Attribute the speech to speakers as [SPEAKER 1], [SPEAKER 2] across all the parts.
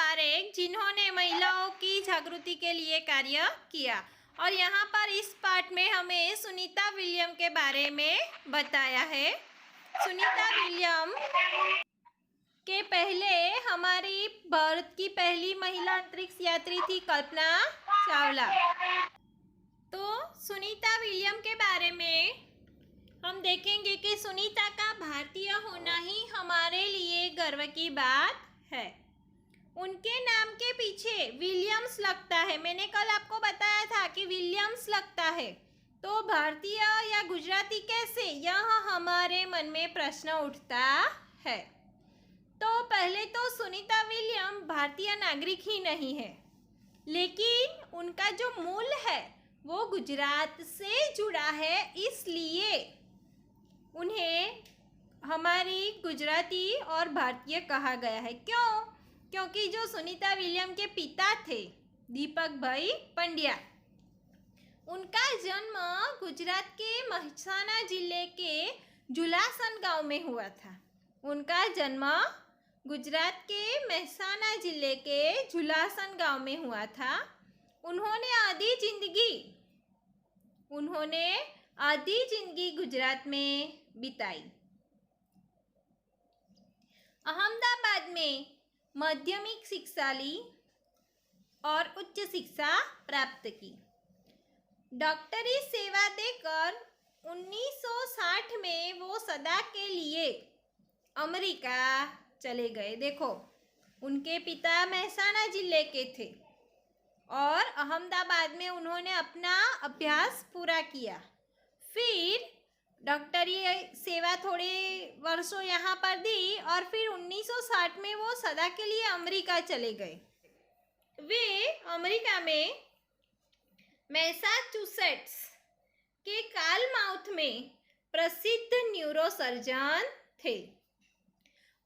[SPEAKER 1] पारेख जिन्होंने महिलाओं की जागृति के लिए कार्य किया। और यहाँ पर इस पार्ट में हमें सुनीता विलियम के बारे में बताया है। सुनीता विलियम के पहले हमारी भारत की पहली महिला अंतरिक्ष यात्री थी कल्पना चावला। तो सुनीता विलियम के बारे में हम देखेंगे कि सुनीता का भारतीय होना ही हमारे लिए गर्व की बात है। उनके नाम के पीछे विलियम्स लगता है। मैंने कल आपको बताया था कि विलियम्स लगता है, तो भारतीय या गुजराती कैसे, यह हमारे मन में प्रश्न उठता है। तो पहले तो सुनीता विलियम भारतीय नागरिक ही नहीं है, लेकिन उनका जो मूल है वो गुजरात से जुड़ा है, इसलिए उन्हें हमारी गुजराती और भारतीय कहा गया है। क्यों? क्योंकि जो सुनीता विलियम के पिता थे दीपक भाई पंड्या, उनका जन्म गुजरात के મહેસાણા जिले के जुलासन गांव में हुआ था। उनका जन्म गुजरात के મહેસાણા जिले के जुलासन गांव में हुआ था। उन्होंने आधी जिंदगी गुजरात में बिताई। अहमदाबाद में माध्यमिक शिक्षा ली और उच्च शिक्षा प्राप्त की। डॉक्टरी सेवा देकर 1960 में वो सदा के लिए अमेरिका चले गए। देखो, उनके पिता મહેસાણા जिले के थे और अहमदाबाद में उन्होंने अपना अभ्यास पूरा किया। फिर डॉक्टरी सेवा थोड़े वर्षों यहाँ पर दी और फिर 1960 में वो सदा के लिए अमेरिका चले गए। वे अमेरिका में मैसाचुसेट्स के कालमाउथ में प्रसिद्ध न्यूरोसर्जन थे।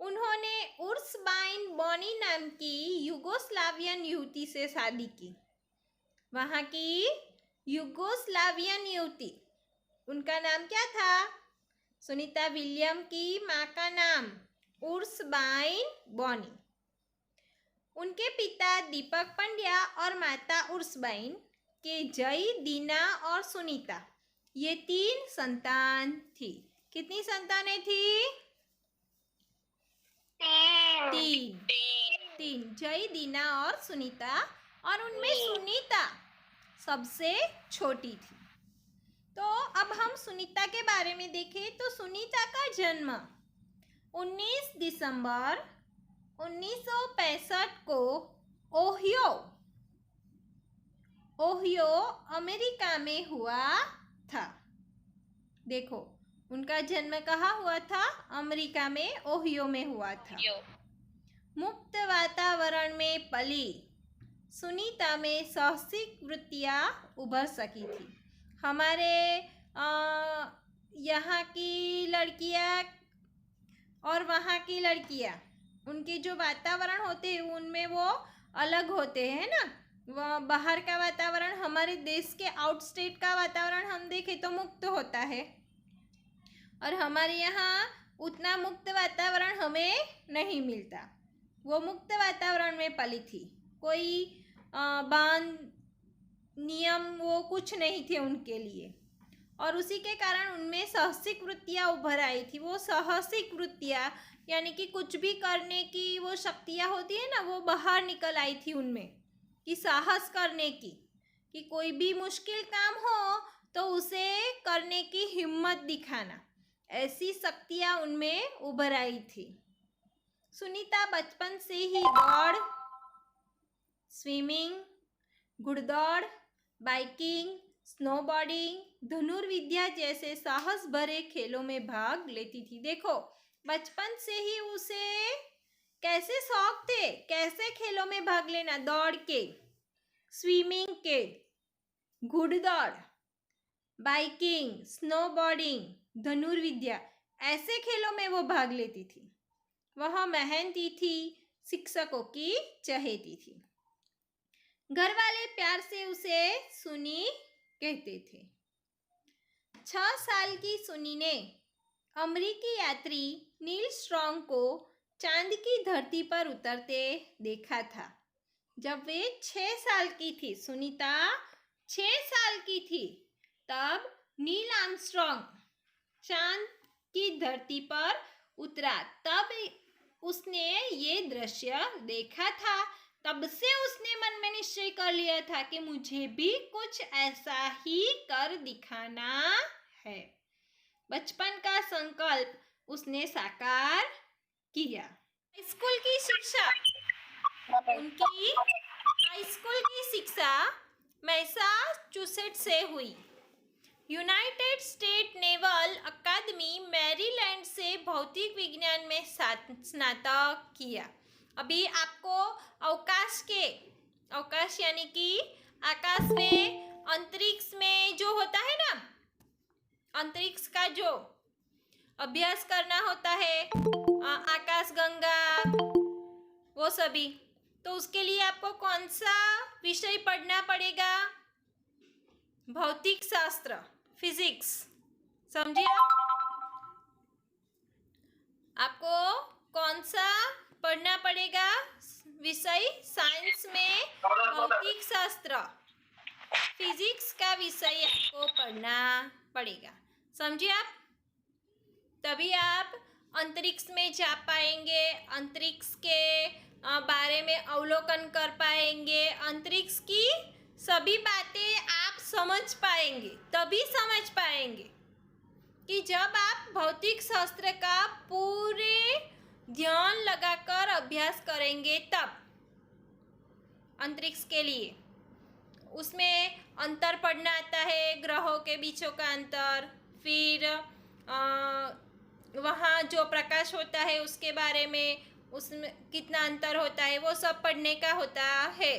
[SPEAKER 1] उन्होंने उर्सबाइन बॉनी नाम की युगोस्लावियन युवती से शादी की। वहाँ की युगोस्लावियन युवती, उनका नाम क्या था? सुनीता विलियम की माँ का नाम उर्सबाइन बॉनी। उनके पिता दीपक पंड्या और माता उर्सबाइन के जय, दीना और सुनीता, ये 3 संतान थी। कितनी संतानें थी? 3। जय, दीना और सुनीता, और उनमें सुनीता सबसे छोटी थी। तो अब हम सुनीता के बारे में देखें तो सुनीता का जन्म 19 दिसंबर 1965 को ओहियो अमेरिका में हुआ था। देखो, उनका जन्म कहाँ हुआ था? अमेरिका में ओहियो में हुआ था। मुक्त वातावरण में पली सुनीता में साहसिक वृत्तियाँ उभर सकी थी। हमारे यहाँ की लड़कियाँ और वहाँ की लड़कियाँ, उनके जो वातावरण होते हैं उनमें वो अलग होते हैं ना। वह बाहर का वातावरण, हमारे देश के आउटस्टेट का वातावरण हम देखें तो मुक्त होता है, और हमारे यहाँ उतना मुक्त वातावरण हमें नहीं मिलता। वो मुक्त वातावरण में पली थी, कोई बांध नियम वो कुछ नहीं थे उनके लिए, और उसी के कारण उनमें साहसिक वृत्तियाँ उभर आई थी। वो साहसिक वृत्तियाँ यानी कि कुछ भी करने की वो शक्तियाँ होती है ना, वो बाहर निकल आई थी उनमें, कि साहस करने की, कि कोई भी मुश्किल काम हो तो उसे करने की हिम्मत दिखाना, ऐसी शक्तियाँ उनमें उभर आई थी। सुनीता बचपन से ही दौड़, स्विमिंग, घुड़दौड़, बाइकिंग, स्नोबोर्डिंग, धनुर्विद्या जैसे साहस भरे खेलों में भाग लेती थी। देखो, बचपन से ही उसे कैसे शौक थे, कैसे खेलों में भाग लेना, दौड़ के, स्विमिंग के, घुड़दौड़, बाइकिंग, स्नोबोर्डिंग, धनुर्विद्या, ऐसे खेलों में वो भाग लेती थी। वह मेहनती थी, शिक्षकों की चहेती थी। घर वाले प्यार से उसे सुनी कहते थे। 6 साल की सुनी ने अमेरिकी यात्री नील स्ट्रॉन्ग को चांद की धरती पर उतरते देखा था। जब वे 6 साल की थी, सुनीता 6 साल की थी, तब नील आर्मस्ट्रॉन्ग चांद की धरती पर उतरा। तब उसने ये दृश्य देखा था। तब से उसने मन में निश्चय कर लिया था कि मुझे भी कुछ ऐसा ही कर दिखाना है। बचपन का संकल्प उसने साकार किया। स्कूल की शिक्षा उनकी हाई स्कूल की शिक्षा मैसाचुसेट्स से हुई। यूनाइटेड स्टेट नेवल अकादमी मैरीलैंड से भौतिक विज्ञान में स्नातक किया। अभी आपको अवकाश यानी कि आकाश में, अंतरिक्ष में जो होता है ना, अंतरिक्ष का जो अभ्यास करना होता है, आकाश गंगा, वो सभी, तो उसके लिए आपको कौन सा विषय पढ़ना पड़ेगा? भौतिक शास्त्र, फिजिक्स, समझिए। आपको कौन सा पढ़ना पड़ेगा विषय? साइंस में भौतिक शास्त्र, फिजिक्स का विषय आपको पढ़ना पड़ेगा, समझिए आप। तभी आप अंतरिक्ष में जा पाएंगे, अंतरिक्ष के बारे में अवलोकन कर पाएंगे, अंतरिक्ष की सभी बातें आप समझ पाएंगे। तभी समझ पाएंगे कि जब आप भौतिक शास्त्र का पूरे ध्यान लगाकर अभ्यास करेंगे, तब अंतरिक्ष के लिए उसमें अंतर पढ़ना आता है, ग्रहों के बीचों का अंतर, फिर वहाँ जो प्रकाश होता है उसके बारे में, उसमें कितना अंतर होता है, वो सब पढ़ने का होता है।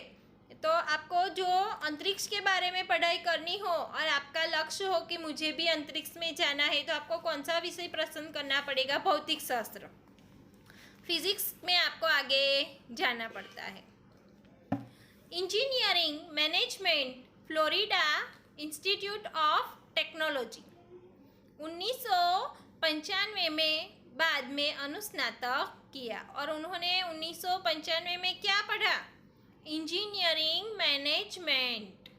[SPEAKER 1] तो आपको जो अंतरिक्ष के बारे में पढ़ाई करनी हो और आपका लक्ष्य हो कि मुझे भी अंतरिक्ष में जाना है, तो आपको कौन सा विषय पसंद करना पड़ेगा? भौतिक शास्त्र। फिजिक्स में आपको आगे जाना पड़ता है। Engineering management, Florida institute of technology, 1995 में बाद में अनुस्नातक किया। और उन्होंने 1995 में क्या पढ़ा? Engineering management.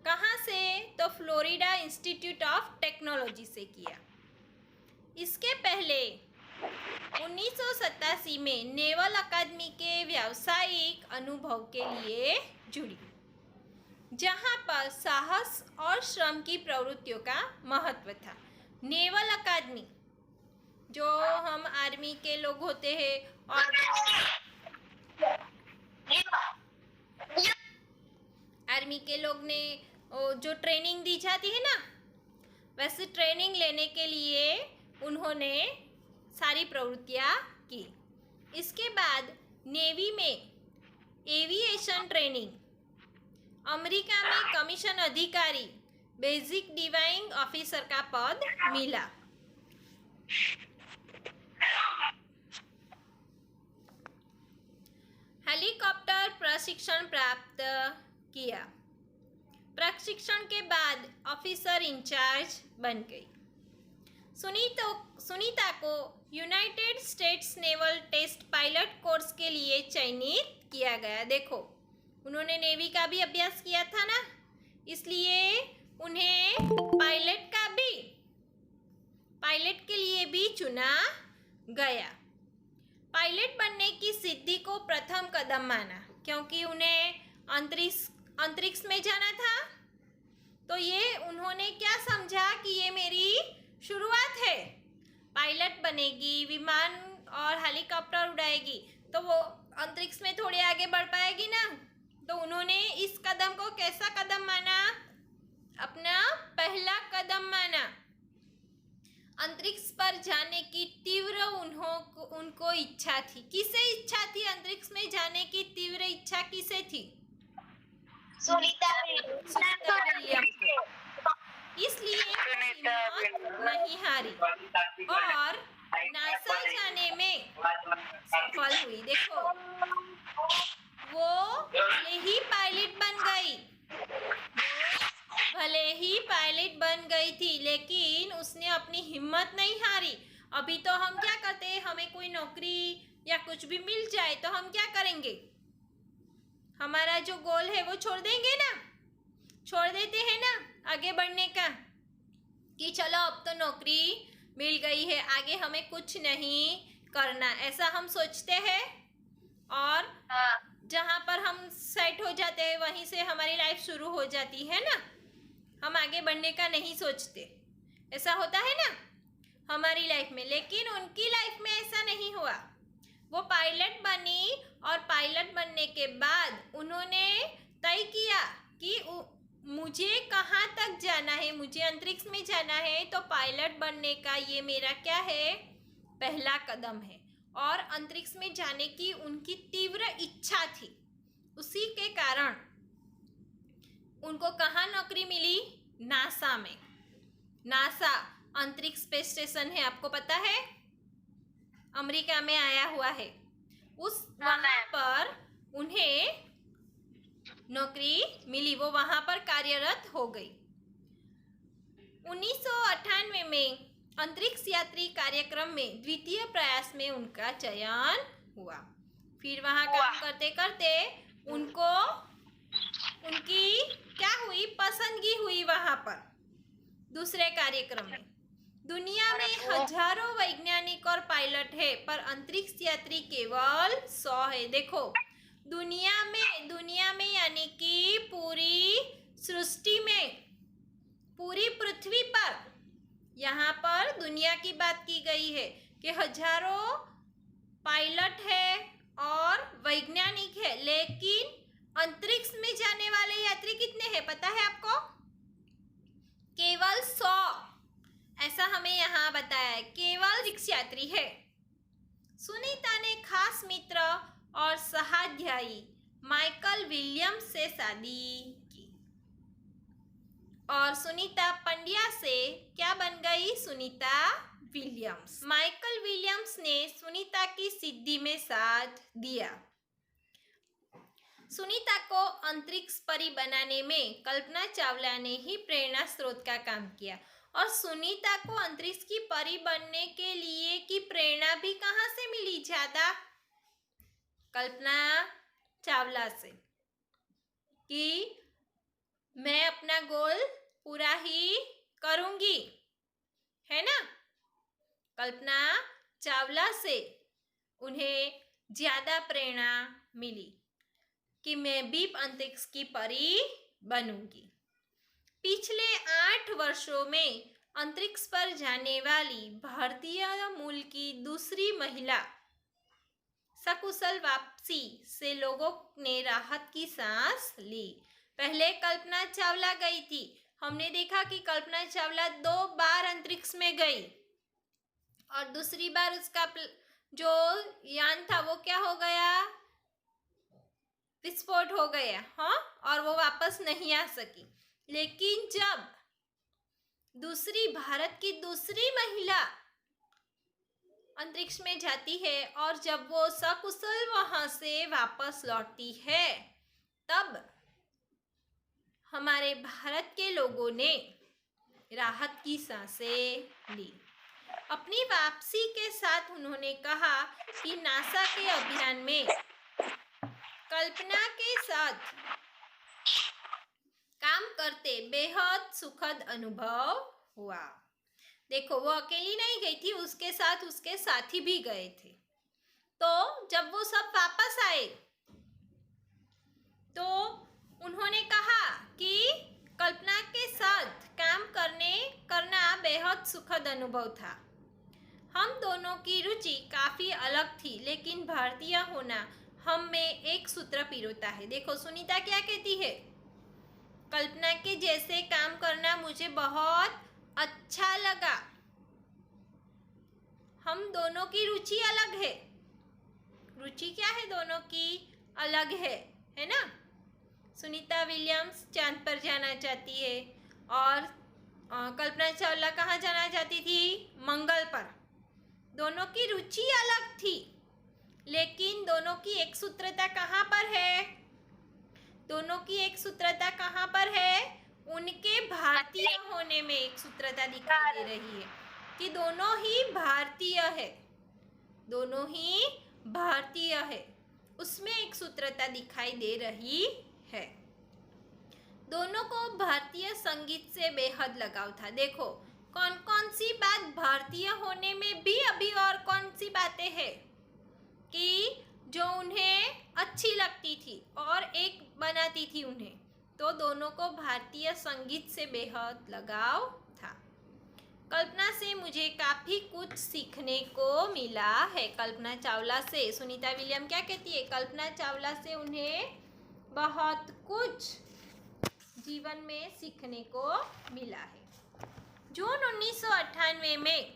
[SPEAKER 1] कहाँ से? तो फ्लोरिडा इंस्टीट्यूट ऑफ टेक्नोलॉजी से किया। इसके पहले 1987 में नेवल अकादमी के व्यावसायिक अनुभव के लिए जुड़ी, जहाँ पर साहस और श्रम की प्रवृत्तियों का महत्व था। नेवल अकादमी, जो हम आर्मी के लोग होते हैं और आर्मी के लोग ने जो ट्रेनिंग दी जाती है ना, वैसे ट्रेनिंग लेने के लिए उन्होंने सारी प्रवृत्तियाँ की। इसके बाद नेवी में एविएशन ट्रेनिंग, अमेरिका में कमीशन अधिकारी, बेसिक डिवाइंग ऑफिसर का पद मिला। हेलीकॉप्टर प्रशिक्षण प्राप्त किया। प्रशिक्षण के बाद ऑफिसर इंचार्ज बन गई। सुनीता को United States Naval Test Pilot course के लिए चयनित किया गया। देखो, उन्होंने नेवी का भी अभ्यास किया था ना, इसलिए उन्हें पायलट के लिए भी चुना गया। पायलट बनने की सिद्धि को प्रथम कदम माना, क्योंकि उन्हें अंतरिक्ष में जाना था। तो ये उन्होंने क्या समझा कि ये मेरी शुरुआत है, पायलट बनेगी, विमान और हेलीकॉप्टर उड़ाएगी, तो वो अंतरिक्ष में थोड़े आगे बढ़ पाएगी ना। तो उन्होंने इस कदम को कैसा कदम माना? अपना पहला कदम माना। अंतरिक्ष पर जाने की तीव्र उनको इच्छा थी। किसे इच्छा थी? अंतरिक्ष में जाने की तीव्र इच्छा किसे थी? सुनीता विलियम को। इसलिए हिम्मत नहीं हारी और नासा जाने में सफल हुई। देखो, वो भले ही पायलट बन गई थी, लेकिन उसने अपनी हिम्मत नहीं हारी अभी तो हम क्या करते हैं, हमें कोई नौकरी या कुछ भी मिल जाए तो हम क्या करेंगे, हमारा जो गोल है वो छोड़ देंगे ना, छोड़ देते हैं ना आगे बढ़ने का, कि चलो अब तो नौकरी मिल गई है, आगे हमें कुछ नहीं करना, ऐसा हम सोचते हैं। और जहाँ पर हम सेट हो जाते हैं वहीं से हमारी लाइफ शुरू हो जाती है ना, हम आगे बढ़ने का नहीं सोचते, ऐसा होता है ना हमारी लाइफ में। लेकिन उनकी लाइफ में ऐसा नहीं हुआ, वो पायलट बनी और पायलट बनने के बाद उन्होंने तय किया कि मुझे कहाँ तक जाना है, मुझे अंतरिक्ष में जाना है, तो पायलट बनने का ये मेरा क्या है, पहला कदम है। और अंतरिक्ष में जाने की उनकी तीव्र इच्छा थी, उसी के कारण उनको कहाँ नौकरी मिली, नासा में। नासा अंतरिक्ष स्पेस स्टेशन है, आपको पता है, अमेरिका में आया हुआ है, उस वहाँ पर उन्हें नौकरी मिली, वो वहाँ पर कार्यरत हो गई। 1998 में अंतरिक्ष यात्री कार्यक्रम में द्वितीय प्रयास में उनका चयन हुआ। फिर वहाँ काम करते करते उनको उनकी क्या हुई, पसंदगी हुई वहाँ पर दूसरे कार्यक्रम में। दुनिया में हजारों वैज्ञानिक और पायलट है, पर अंतरिक्ष यात्री केवल 100 है। देखो, दुनिया में यानी कि पूरी सृष्टि में, पूरी पृथ्वी पर, यहाँ पर दुनिया की बात की गई है कि हजारों पायलट है और वैज्ञानिक है, लेकिन अंतरिक्ष में जाने वाले यात्री कितने हैं पता है आपको, केवल 100, ऐसा हमें यहाँ बताया है, केवल अंतरिक्ष यात्री है। सुनीता ने खास मित्र और सहाध्यायी माइकल विलियम्स से शादी की और सुनीता पंड्या से क्या बन गई, सुनीता विलियम्स। माइकल विलियम्स ने सुनीता की सिद्धि में साथ दिया। सुनीता को अंतरिक्ष परी बनाने में कल्पना चावला ने ही प्रेरणा स्रोत का काम किया, और सुनीता को अंतरिक्ष की परी बनने के लिए की प्रेरणा भी कहाँ से मिली, ज्यादा कल्पना चावला से, कि मैं अपना गोल पूरा ही करूंगी, है ना। कल्पना चावला से उन्हें ज्यादा प्रेरणा मिली कि मैं भी अंतरिक्ष की परी बनूंगी। पिछले 8 वर्षों में अंतरिक्ष पर जाने वाली भारतीय मूल की दूसरी महिला सकुशल वापसी से लोगों ने राहत की सांस ली। पहले कल्पना चावला गई थी, हमने देखा कि कल्पना चावला 2 बार अंतरिक्ष में गई, और दूसरी बार उसका जो यान था वो क्या हो गया, विस्फोट हो गया, हाँ, और वो वापस नहीं आ सकी। लेकिन जब भारत की दूसरी महिला अंतरिक्ष में जाती है और जब वो सकुशल वहां से वापस लौटती है, तब हमारे भारत के लोगों ने राहत की सांसें ली। अपनी वापसी के साथ उन्होंने कहा कि नासा के अभियान में कल्पना के साथ काम करते बेहद सुखद अनुभव हुआ। देखो, वो अकेली नहीं गई थी, उसके साथ उसके साथी भी गए थे। तो जब वो सब वापस आए तो उन्होंने कहा कि कल्पना के साथ काम करना बेहद सुखद अनुभव था। हम दोनों की रुचि काफ़ी अलग थी, लेकिन भारतीय होना हम में एक सूत्र पिरोता है। देखो, सुनीता क्या कहती है, कल्पना के जैसे काम करना मुझे बहुत अच्छा लगा। हम दोनों की रुचि अलग है, रुचि क्या है, दोनों की अलग है ना। सुनीता विलियम्स चांद पर जाना चाहती है और कल्पना चावला कहाँ जाना चाहती थी, मंगल पर। दोनों की रुचि अलग थी, लेकिन दोनों की एक सूत्रता कहाँ पर है, दोनों की एक सूत्रता कहाँ पर है, उनके भारतीय होने में एक सूत्रता दिखाई दे रही है। कि दोनों ही भारतीय है, दोनों ही भारतीय है, उसमें एक सूत्रता दिखाई दे रही है। दोनों को भारतीय संगीत से बेहद लगाव था। देखो कौन कौन सी बात भारतीय होने में भी अभी और कौन सी बातें हैं कि जो उन्हें अच्छी लगती थी और एक बनाती थी उन्हें, तो दोनों को भारतीय संगीत से बेहद लगाव था। कल्पना से मुझे काफ़ी कुछ सीखने को मिला है। कल्पना चावला से सुनीता विलियम क्या कहती है? कल्पना चावला से उन्हें बहुत कुछ जीवन में सीखने को मिला है। जून 1998 में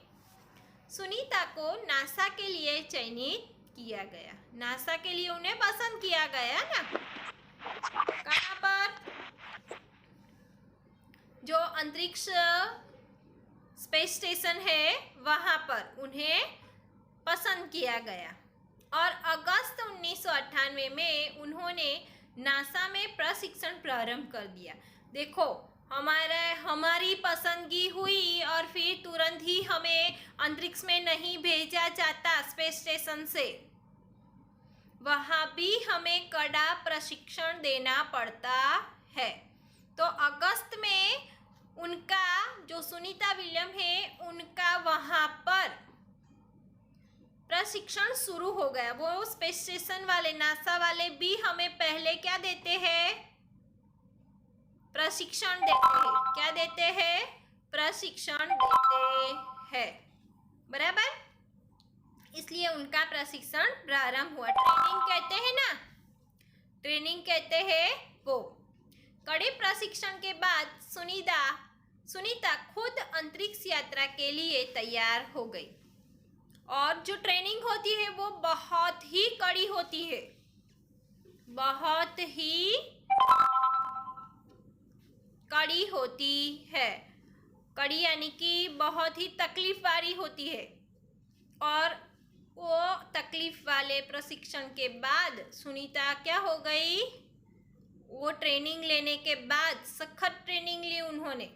[SPEAKER 1] सुनीता को नासा के लिए चयनित किया गया। नासा के लिए उन्हें पसंद किया गया ना। कहाँ पर? जो अंतरिक्ष स्पेस स्टेशन है वहाँ पर उन्हें पसंद किया गया और अगस्त 1998 में उन्होंने नासा में प्रशिक्षण प्रारंभ कर दिया। देखो हमारी पसंदगी हुई और फिर तुरंत ही हमें अंतरिक्ष में नहीं भेजा जाता स्पेस स्टेशन से, वहाँ भी हमें कड़ा प्रशिक्षण देना पड़ता है। तो अगस्त में उनका जो सुनीता विलियम है उनका वहाँ पर प्रशिक्षण शुरू हो गया। वो स्पेस स्टेशन वाले नासा वाले भी हमें पहले क्या देते हैं? प्रशिक्षण देते हैं। क्या देते हैं? प्रशिक्षण देते हैं, बराबर। इसलिए उनका प्रशिक्षण प्रारंभ हुआ। ट्रेनिंग कहते हैं ना, ट्रेनिंग कहते हैं वो। कड़े प्रशिक्षण के बाद सुनीता खुद अंतरिक्ष यात्रा के लिए तैयार हो गई और जो ट्रेनिंग होती है वो बहुत ही कड़ी होती है, बहुत ही कड़ी होती है। कड़ी यानी कि बहुत ही तकलीफ वाली होती है और वो तकलीफ वाले प्रशिक्षण के बाद सुनीता क्या हो गई? वो ट्रेनिंग लेने के बाद सख्त ट्रेनिंग ली उन्होंने,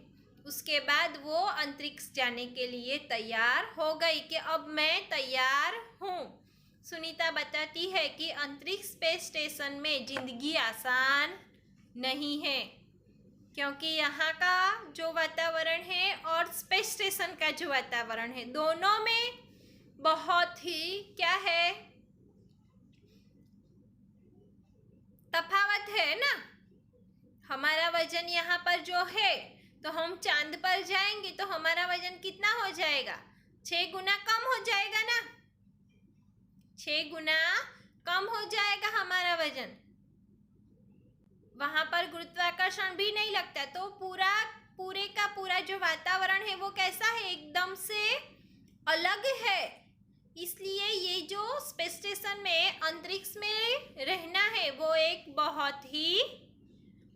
[SPEAKER 1] उसके बाद वो अंतरिक्ष जाने के लिए तैयार हो गई कि अब मैं तैयार हूँ। सुनीता बताती है कि अंतरिक्ष स्पेस स्टेशन में ज़िंदगी आसान नहीं है, क्योंकि यहाँ का जो वातावरण है और स्पेस स्टेशन का जो वातावरण है दोनों में बहुत ही क्या है? तफावत है ना। हमारा वजन यहाँ पर जो है तो हम चांद पर जाएंगे तो हमारा वजन कितना हो जाएगा? 6 गुना कम हो जाएगा ना, 6 गुना कम हो जाएगा हमारा वजन। वहाँ पर गुरुत्वाकर्षण भी नहीं लगता, तो पूरे का पूरा जो वातावरण है वो कैसा है? एकदम से अलग है। इसलिए ये जो स्पेस स्टेशन में अंतरिक्ष में रहना है वो एक बहुत ही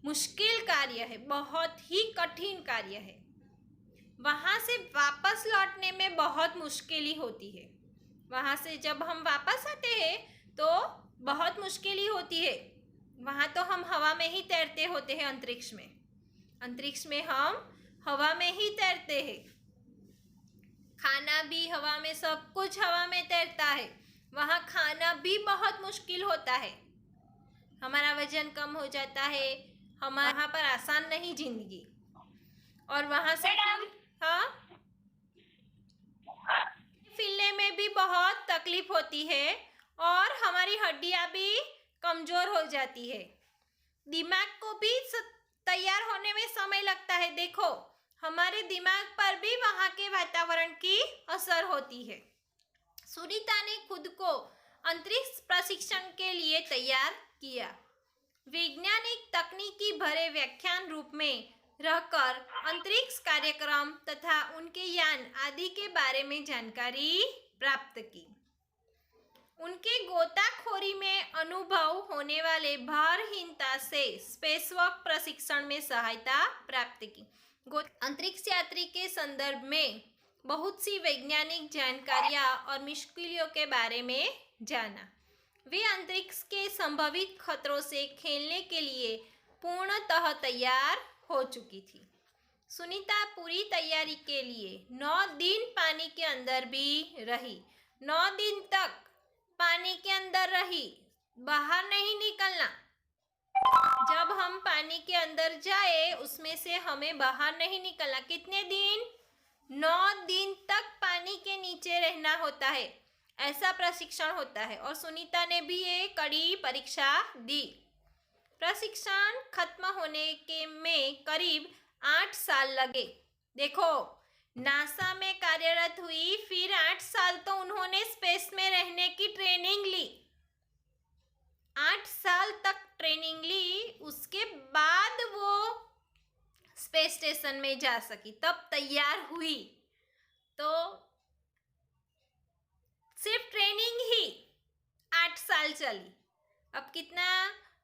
[SPEAKER 1] मुश्किल कार्य है, बहुत ही कठिन कार्य है। वहाँ से वापस लौटने में बहुत मुश्किल ही होती है। वहाँ से जब हम वापस आते हैं तो बहुत मुश्किल ही होती है। वहाँ तो हम हवा में ही तैरते होते हैं। अंतरिक्ष में हम हवा में ही तैरते हैं। खाना भी हवा में, सब कुछ हवा में तैरता है। वहाँ खाना भी बहुत मुश्किल होता है। हमारा वजन कम हो जाता है। वहाँ पर आसान नहीं जिंदगी। और वहाँ से हाँ फिरने में भी बहुत तकलीफ होती है और हमारी हड्डियाँ भी कमज़ोर हो जाती है। दिमाग को भी तैयार होने में समय लगता है। देखो हमारे दिमाग पर भी वहाँ के वातावरण की असर होती है। सुनीता ने खुद को अंतरिक्ष प्रशिक्षण के लिए तैयार किया। वैज्ञानिक तकनीकी भरे व्याख्यान रूप में रहकर अंतरिक्ष कार्यक्रम तथा उनके यान आदि के बारे में जानकारी प्राप्त की। उनके गोताखोरी में अनुभव होने वाले भारहीनता से स्पेसवॉक प्रशिक्षण में सहायता प्राप्त की। अंतरिक्ष यात्री के संदर्भ में बहुत सी वैज्ञानिक जानकारियाँ और मुश्किलों के बारे में जाना। वे अंतरिक्ष के संभावित खतरों से खेलने के लिए पूर्णतः तैयार हो चुकी थी। सुनीता पूरी तैयारी के लिए 9 दिन पानी के अंदर भी रही। 9 दिन तक पानी के अंदर रही, बाहर नहीं निकलना। जब हम पानी के अंदर जाए उसमें से हमें बाहर नहीं निकलना। कितने दिन? 9 दिन तक पानी के नीचे रहना होता है। ऐसा प्रशिक्षण होता है और सुनीता ने भी ये कड़ी परीक्षा दी। प्रशिक्षण खत्म होने के में करीब 8 साल लगे। देखो, नासा में कार्यरत हुई, फिर 8 साल तो उन्होंने स्पेस में रहने की ट्रेनिंग ली। 8 साल तक ट्रेनिंग ली, उसके बाद वो स्पेस स्टेशन में जा सकी, तब तैयार हुई। तो सिर्फ ट्रेनिंग ही 8 साल चली। अब कितना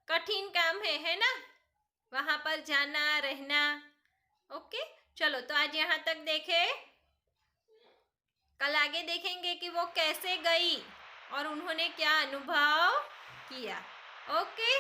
[SPEAKER 1] कठिन काम है ना? वहाँ पर जाना, रहना। ओके, चलो तो आज यहाँ तक देखे। कल आगे देखेंगे कि वो कैसे गई और उन्होंने क्या अनुभव किया। ओके।